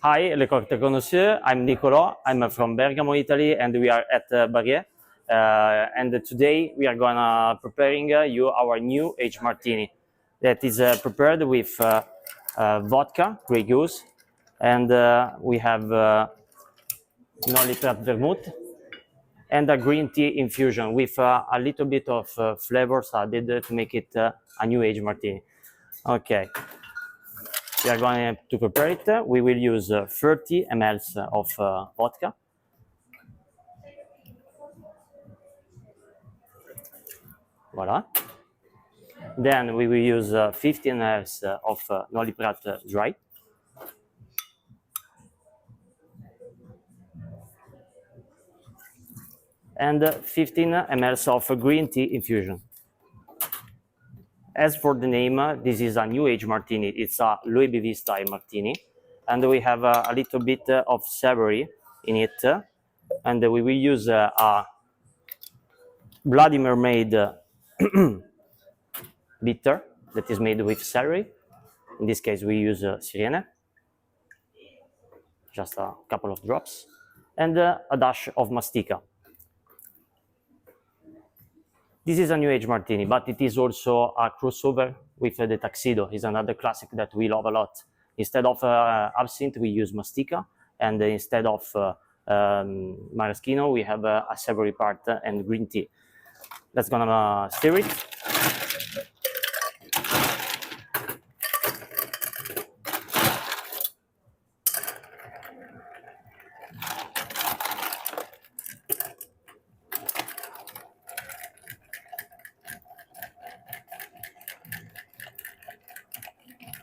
Hi, Le Connoisseur. I'm Nicolo. I'm from Bergamo, Italy, and we are at Barrier. And today we are gonna preparing you our new Age Martini that is prepared with vodka, Grey Goose, and we have Nolly Trap Vermouth and a green tea infusion with a little bit of flavors added to make it a new Age Martini. Okay. We are going to prepare it. We will use 30 ml of vodka. Voila. Then we will use 15 ml of Nolly Prat dry. And 15 ml of green tea infusion. As for the name, this is a new age martini. It's a Louis BV style martini. And we have a little bit of savory in it. And we will use a Bloody Mermaid bitter that is made with celery. In this case, we use Sirene, just a couple of drops, and a dash of Mastica. This is a new age martini, but it is also a crossover with the Tuxedo. It's another classic that we love a lot. Instead of absinthe, we use Mastica, and instead of maraschino, we have a savory part and green tea. Let's gonna stir it.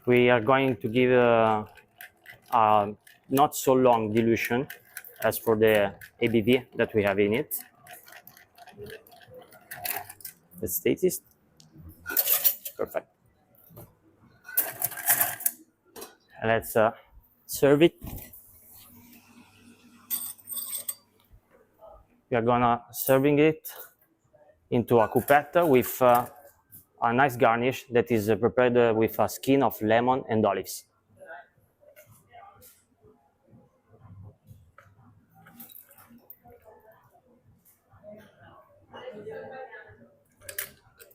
We are going to give a not so long dilution as for the ABV that we have in it. Let's taste it. Perfect. And let's serve it. We are gonna serving it into a coupette with a nice garnish that is prepared with a skin of lemon and olives.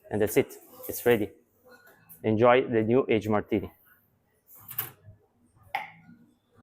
And that's it. It's ready. Enjoy the new Age Martini.